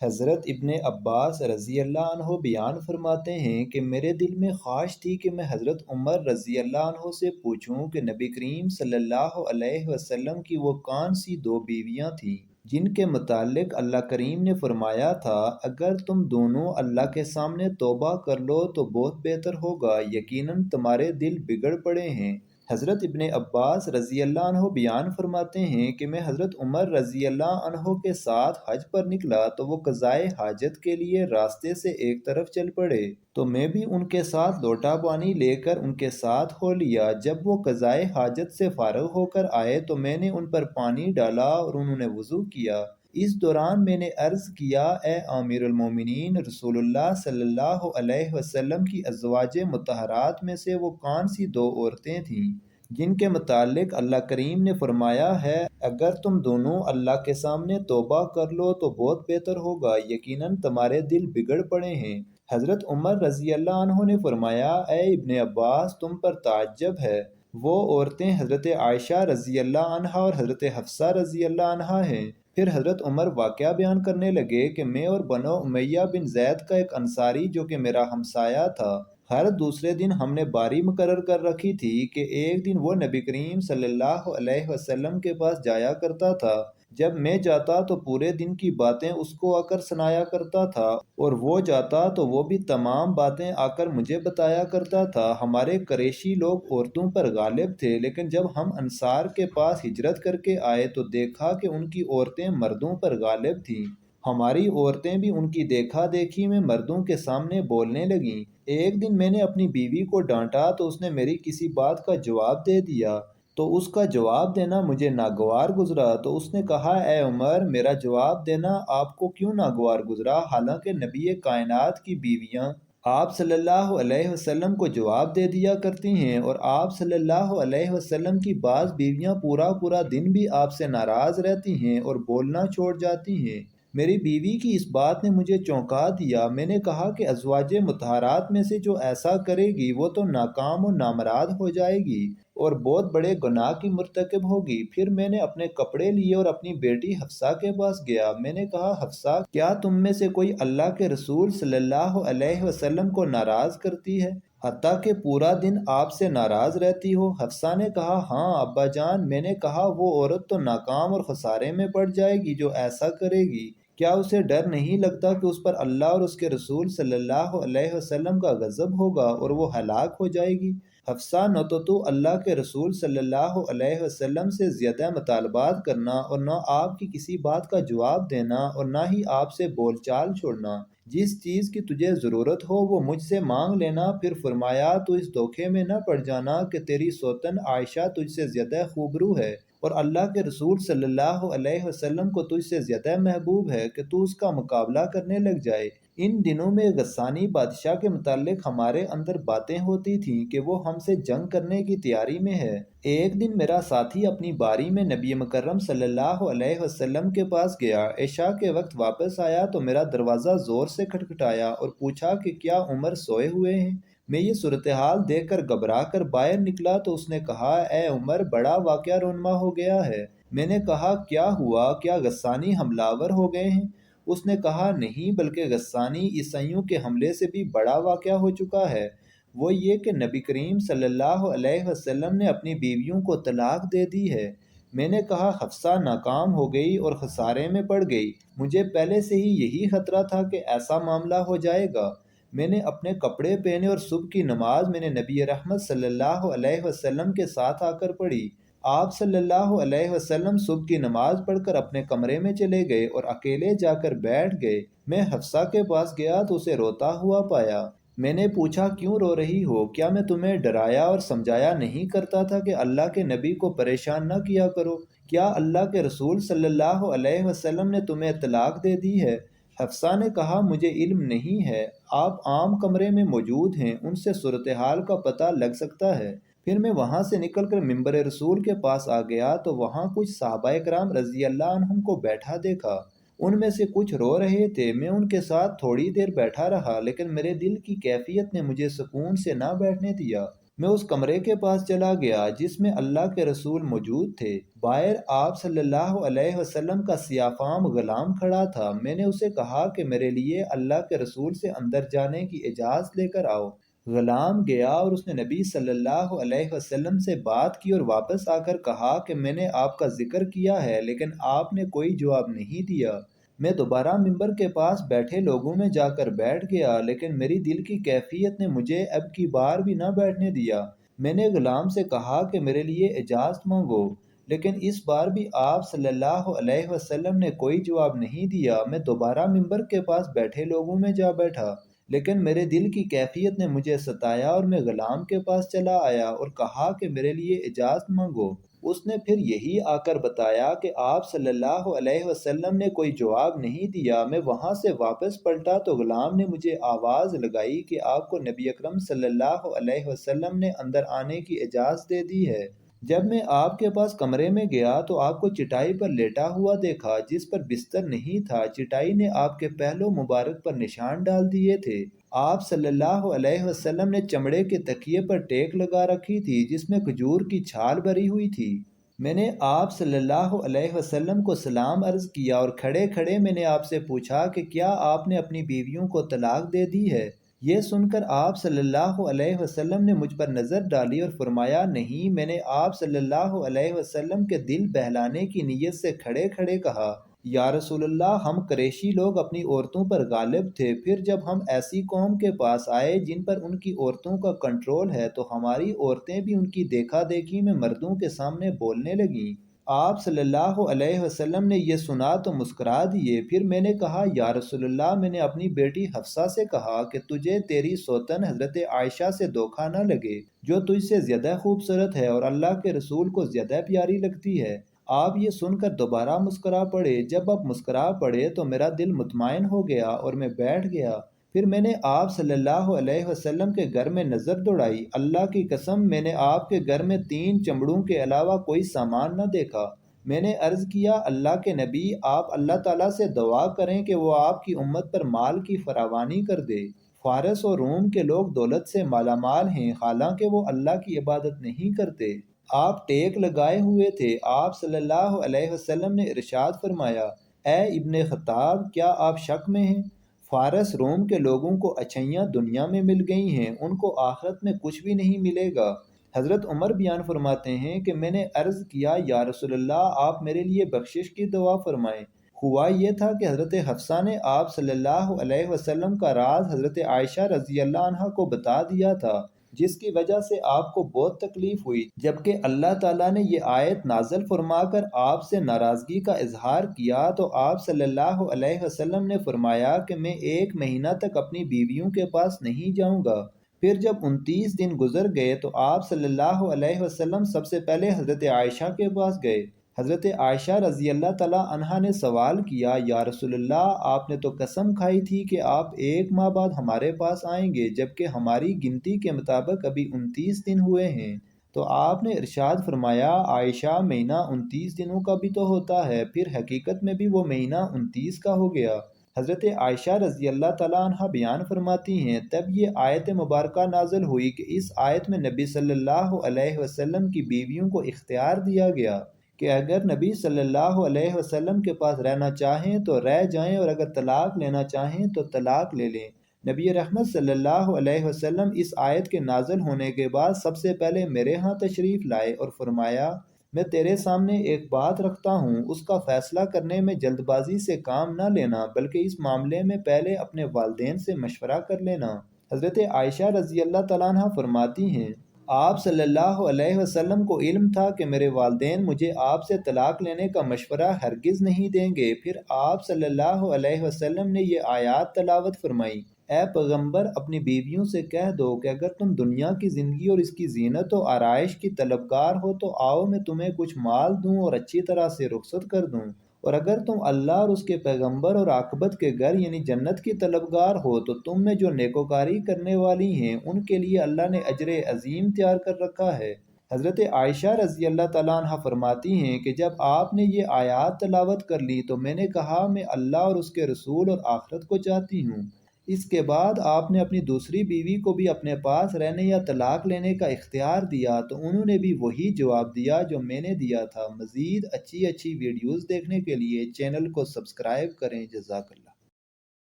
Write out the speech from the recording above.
حضرت ابن عباس رضی اللہ عنہ بیان فرماتے ہیں کہ میرے دل میں خواہش تھی کہ میں حضرت عمر رضی اللہ عنہ سے پوچھوں کہ نبی کریم صلی اللہ علیہ وسلم کی وہ کون سی دو بیویاں تھیں جن کے متعلق اللہ کریم نے فرمایا تھا اگر تم دونوں اللہ کے سامنے توبہ کر لو تو بہت بہتر ہوگا، یقیناً تمہارے دل بگڑ پڑے ہیں۔ حضرت ابن عباس رضی اللہ عنہ بیان فرماتے ہیں کہ میں حضرت عمر رضی اللہ عنہ کے ساتھ حج پر نکلا تو وہ قضائے حاجت کے لیے راستے سے ایک طرف چل پڑے، تو میں بھی ان کے ساتھ لوٹا پانی لے کر ان کے ساتھ ہو لیا۔ جب وہ قضائے حاجت سے فارغ ہو کر آئے تو میں نے ان پر پانی ڈالا اور انہوں نے وضو کیا۔ اس دوران میں نے عرض کیا، اے امیر المومنین، رسول اللہ صلی اللہ علیہ وسلم کی ازواج مطہرات میں سے وہ کون سی دو عورتیں تھیں جن کے متعلق اللہ کریم نے فرمایا ہے اگر تم دونوں اللہ کے سامنے توبہ کر لو تو بہت بہتر ہوگا، یقیناً تمہارے دل بگڑ پڑے ہیں۔ حضرت عمر رضی اللہ عنہ نے فرمایا، اے ابن عباس، تم پر تعجب ہے، وہ عورتیں حضرت عائشہ رضی اللہ عنہا اور حضرت حفصہ رضی اللہ عنہا ہیں۔ پھر حضرت عمر واقعہ بیان کرنے لگے کہ میں اور بنو امیہ بن زید کا ایک انصاری جو کہ میرا ہمسایہ تھا، ہر دوسرے دن ہم نے باری مقرر کر رکھی تھی کہ ایک دن وہ نبی کریم صلی اللہ علیہ وسلم کے پاس جایا کرتا تھا۔ جب میں جاتا تو پورے دن کی باتیں اس کو آ کر سنایا کرتا تھا، اور وہ جاتا تو وہ بھی تمام باتیں آ کر مجھے بتایا کرتا تھا۔ ہمارے قریشی لوگ عورتوں پر غالب تھے، لیکن جب ہم انصار کے پاس ہجرت کر کے آئے تو دیکھا کہ ان کی عورتیں مردوں پر غالب تھیں۔ ہماری عورتیں بھی ان کی دیکھا دیکھی میں مردوں کے سامنے بولنے لگیں۔ ایک دن میں نے اپنی بیوی کو ڈانٹا تو اس نے میری کسی بات کا جواب دے دیا، تو اس کا جواب دینا مجھے ناگوار گزرا۔ تو اس نے کہا، اے عمر، میرا جواب دینا آپ کو کیوں ناگوار گزرا، حالانکہ نبی کائنات کی بیویاں آپ صلی اللہ علیہ وسلم کو جواب دے دیا کرتی ہیں، اور آپ صلی اللہ علیہ وسلم کی بعض بیویاں پورا پورا دن بھی آپ سے ناراض رہتی ہیں اور بولنا چھوڑ جاتی ہیں۔ میری بیوی کی اس بات نے مجھے چونکا دیا۔ میں نے کہا کہ ازواج مطہرات میں سے جو ایسا کرے گی وہ تو ناکام و نامراد ہو جائے گی اور بہت بڑے گناہ کی مرتکب ہوگی۔ پھر میں نے اپنے کپڑے لیے اور اپنی بیٹی حفصہ کے پاس گیا۔ میں نے کہا، حفصہ، کیا تم میں سے کوئی اللہ کے رسول صلی اللہ علیہ وسلم کو ناراض کرتی ہے، حتیٰ کہ پورا دن آپ سے ناراض رہتی ہو؟ حفصہ نے کہا، ہاں ابا جان۔ میں نے کہا، وہ عورت تو ناکام اور خسارے میں پڑ جائے گی جو ایسا کرے گی۔ کیا اسے ڈر نہیں لگتا کہ اس پر اللہ اور اس کے رسول صلی اللہ علیہ وسلم کا غضب ہوگا اور وہ ہلاک ہو جائے گی؟ حفصہ، نہ تو اللہ کے رسول صلی اللہ علیہ وسلم سے زیادہ مطالبات کرنا اور نہ آپ کی کسی بات کا جواب دینا اور نہ ہی آپ سے بول چال چھوڑنا۔ جس چیز کی تجھے ضرورت ہو وہ مجھ سے مانگ لینا۔ پھر فرمایا، تو اس دھوکے میں نہ پڑ جانا کہ تیری سوتن عائشہ تجھ سے زیادہ خوبرو ہے اور اللہ کے رسول صلی اللہ علیہ وسلم کو تجھ سے زیادہ محبوب ہے کہ تو اس کا مقابلہ کرنے لگ جائے۔ ان دنوں میں غسانی بادشاہ کے متعلق ہمارے اندر باتیں ہوتی تھیں کہ وہ ہم سے جنگ کرنے کی تیاری میں ہے۔ ایک دن میرا ساتھی اپنی باری میں نبی مکرم صلی اللہ علیہ وسلم کے پاس گیا۔ عشاء کے وقت واپس آیا تو میرا دروازہ زور سے کھٹکھٹایا اور پوچھا کہ کیا عمر سوئے ہوئے ہیں؟ میں یہ صورتحال دیکھ کر گھبرا کر باہر نکلا تو اس نے کہا، اے عمر، بڑا واقعہ رونما ہو گیا ہے۔ میں نے کہا، کیا ہوا؟ کیا غسانی حملہ ور ہو گئے ہیں؟ اس نے کہا، نہیں، بلکہ غسانی عیسائیوں کے حملے سے بھی بڑا واقعہ ہو چکا ہے۔ وہ یہ کہ نبی کریم صلی اللہ علیہ وسلم نے اپنی بیویوں کو طلاق دے دی ہے۔ میں نے کہا، حفصہ ناکام ہو گئی اور خسارے میں پڑ گئی۔ مجھے پہلے سے ہی یہی خطرہ تھا کہ ایسا معاملہ ہو جائے گا۔ میں نے اپنے کپڑے پہنے اور صبح کی نماز میں نے نبی رحمت صلی اللہ علیہ وسلم کے ساتھ آ کر پڑھی۔ آپ صلی اللہ علیہ وسلم صبح کی نماز پڑھ کر اپنے کمرے میں چلے گئے اور اکیلے جا کر بیٹھ گئے۔ میں حفصہ کے پاس گیا تو اسے روتا ہوا پایا۔ میں نے پوچھا، کیوں رو رہی ہو؟ کیا میں تمہیں ڈرایا اور سمجھایا نہیں کرتا تھا کہ اللہ کے نبی کو پریشان نہ کیا کرو؟ کیا اللہ کے رسول صلی اللہ علیہ وسلم نے تمہیں طلاق دے دی ہے؟ حفصہ نے کہا، مجھے علم نہیں ہے، آپ عام کمرے میں موجود ہیں، ان سے صورتحال کا پتہ لگ سکتا ہے۔ پھر میں وہاں سے نکل کر منبر رسول کے پاس آ گیا تو وہاں کچھ صحابہ کرام رضی اللہ عنہم کو بیٹھا دیکھا۔ ان میں سے کچھ رو رہے تھے۔ میں ان کے ساتھ تھوڑی دیر بیٹھا رہا، لیکن میرے دل کی کیفیت نے مجھے سکون سے نہ بیٹھنے دیا۔ میں اس کمرے کے پاس چلا گیا جس میں اللہ کے رسول موجود تھے۔ باہر آپ صلی اللہ علیہ وسلم کا سیاہ فام غلام کھڑا تھا۔ میں نے اسے کہا کہ میرے لیے اللہ کے رسول سے اندر جانے کی اجازت لے کر آؤ۔ غلام گیا اور اس نے نبی صلی اللہ علیہ وسلم سے بات کی اور واپس آ کر کہا کہ میں نے آپ کا ذکر کیا ہے لیکن آپ نے کوئی جواب نہیں دیا۔ میں دوبارہ ممبر کے پاس بیٹھے لوگوں میں جا کر بیٹھ گیا لیکن میری دل کی کیفیت نے مجھے اب کی بار بھی نہ بیٹھنے دیا۔ میں نے غلام سے کہا کہ میرے لیے اجازت مانگو، لیکن اس بار بھی آپ صلی اللہ علیہ وسلم نے کوئی جواب نہیں دیا۔ میں دوبارہ ممبر کے پاس بیٹھے لوگوں میں جا بیٹھا لیکن میرے دل کی کیفیت نے مجھے ستایا اور میں غلام کے پاس چلا آیا اور کہا کہ میرے لیے اجازت مانگو۔ اس نے پھر یہی آ کر بتایا کہ آپ صلی اللہ علیہ وسلم نے کوئی جواب نہیں دیا۔ میں وہاں سے واپس پلٹا تو غلام نے مجھے آواز لگائی کہ آپ کو نبی اکرم صلی اللہ علیہ وسلم نے اندر آنے کی اجازت دے دی ہے۔ جب میں آپ کے پاس کمرے میں گیا تو آپ کو چٹائی پر لیٹا ہوا دیکھا جس پر بستر نہیں تھا۔ چٹائی نے آپ کے پہلو مبارک پر نشان ڈال دیے تھے۔ آپ صلی اللہ علیہ وسلم نے چمڑے کے تکیے پر ٹیک لگا رکھی تھی جس میں کھجور کی چھال بھری ہوئی تھی۔ میں نے آپ صلی اللہ علیہ وسلم کو سلام عرض کیا اور کھڑے کھڑے میں نے آپ سے پوچھا کہ کیا آپ نے اپنی بیویوں کو طلاق دے دی ہے؟ یہ سن کر آپ صلی اللہ علیہ وسلم نے مجھ پر نظر ڈالی اور فرمایا نہیں۔ میں نے آپ صلی اللہ علیہ وسلم کے دل بہلانے کی نیت سے کھڑے کھڑے کہا یا رسول اللہ، ہم قریشی لوگ اپنی عورتوں پر غالب تھے، پھر جب ہم ایسی قوم کے پاس آئے جن پر ان کی عورتوں کا کنٹرول ہے تو ہماری عورتیں بھی ان کی دیکھا دیکھی میں مردوں کے سامنے بولنے لگیں۔ آپ صلی اللہ علیہ وسلم نے یہ سنا تو مسکرا دیے۔ پھر میں نے کہا یا رسول اللہ، میں نے اپنی بیٹی حفصہ سے کہا کہ تجھے تیری سوتن حضرت عائشہ سے دھوکہ نہ لگے جو تجھ سے زیادہ خوبصورت ہے اور اللہ کے رسول کو زیادہ پیاری لگتی ہے۔ آپ یہ سن کر دوبارہ مسکرا پڑے۔ جب آپ مسکرا پڑے تو میرا دل مطمئن ہو گیا اور میں بیٹھ گیا۔ پھر میں نے آپ صلی اللہ علیہ وسلم کے گھر میں نظر دوڑائی۔ اللہ کی قسم، میں نے آپ کے گھر میں 3 چمڑوں کے علاوہ کوئی سامان نہ دیکھا۔ میں نے عرض کیا اللہ کے نبی، آپ اللہ تعالیٰ سے دعا کریں کہ وہ آپ کی امت پر مال کی فراوانی کر دے۔ فارس اور روم کے لوگ دولت سے مالا مال ہیں حالانکہ وہ اللہ کی عبادت نہیں کرتے۔ آپ ٹیک لگائے ہوئے تھے۔ آپ صلی اللہ علیہ وسلم نے ارشاد فرمایا، اے ابن خطاب، کیا آپ شک میں ہیں؟ فارس روم کے لوگوں کو اچھائیاں دنیا میں مل گئی ہیں، ان کو آخرت میں کچھ بھی نہیں ملے گا۔ حضرت عمر بیان فرماتے ہیں کہ میں نے عرض کیا یا رسول اللہ، آپ میرے لیے بخشش کی دعا فرمائیں۔ ہوا یہ تھا کہ حضرت حفصہ نے آپ صلی اللہ علیہ وسلم کا راز حضرت عائشہ رضی اللہ عنہا کو بتا دیا تھا، جس کی وجہ سے آپ کو بہت تکلیف ہوئی، جبکہ اللہ تعالیٰ نے یہ آیت نازل فرما کر آپ سے ناراضگی کا اظہار کیا تو آپ صلی اللہ علیہ وسلم نے فرمایا کہ میں 1 مہینہ تک اپنی بیویوں کے پاس نہیں جاؤں گا۔ پھر جب 29 دن گزر گئے تو آپ صلی اللہ علیہ وسلم سب سے پہلے حضرت عائشہ کے پاس گئے۔ حضرت عائشہ رضی اللہ تعالیٰ عنہا نے سوال کیا یا رسول اللہ، آپ نے تو قسم کھائی تھی کہ آپ 1 ماہ بعد ہمارے پاس آئیں گے، جبکہ ہماری گنتی کے مطابق ابھی 29 دن ہوئے ہیں۔ تو آپ نے ارشاد فرمایا عائشہ، مہینہ 29 دنوں کا بھی تو ہوتا ہے، پھر حقیقت میں بھی وہ مہینہ 29 کا ہو گیا۔ حضرت عائشہ رضی اللہ تعالیٰ عنہ بیان فرماتی ہیں تب یہ آیت مبارکہ نازل ہوئی کہ اس آیت میں نبی صلی اللہ علیہ وسلم کی بیویوں کو اختیار دیا گیا کہ اگر نبی صلی اللہ علیہ وسلم کے پاس رہنا چاہیں تو رہ جائیں اور اگر طلاق لینا چاہیں تو طلاق لے لیں۔ نبی رحمت صلی اللہ علیہ وسلم اس آیت کے نازل ہونے کے بعد سب سے پہلے میرے ہاں تشریف لائے اور فرمایا، میں تیرے سامنے ایک بات رکھتا ہوں، اس کا فیصلہ کرنے میں جلد بازی سے کام نہ لینا بلکہ اس معاملے میں پہلے اپنے والدین سے مشورہ کر لینا۔ حضرت عائشہ رضی اللہ تعالیٰ عنہ فرماتی ہیں آپ صلی اللہ علیہ وسلم کو علم تھا کہ میرے والدین مجھے آپ سے طلاق لینے کا مشورہ ہرگز نہیں دیں گے۔ پھر آپ صلی اللہ علیہ وسلم نے یہ آیات تلاوت فرمائی، اے پیغمبر، اپنی بیویوں سے کہہ دو کہ اگر تم دنیا کی زندگی اور اس کی زینت و آرائش کی طلبگار ہو تو آؤ میں تمہیں کچھ مال دوں اور اچھی طرح سے رخصت کر دوں، اور اگر تم اللہ اور اس کے پیغمبر اور عاقبت کے گھر یعنی جنت کی طلبگار ہو تو تم میں جو نیکوکاری کرنے والی ہیں ان کے لیے اللہ نے اجر عظیم تیار کر رکھا ہے۔ حضرت عائشہ رضی اللہ تعالیٰ عنہ فرماتی ہیں کہ جب آپ نے یہ آیات تلاوت کر لی تو میں نے کہا میں اللہ اور اس کے رسول اور آخرت کو چاہتی ہوں، اس کے بعد آپ نے اپنی دوسری بیوی کو بھی اپنے پاس رہنے یا طلاق لینے کا اختیار دیا تو انہوں نے بھی وہی جواب دیا جو میں نے دیا تھا۔ مزید اچھی ویڈیوز دیکھنے کے لیے چینل کو سبسکرائب کریں۔ جزاک اللہ۔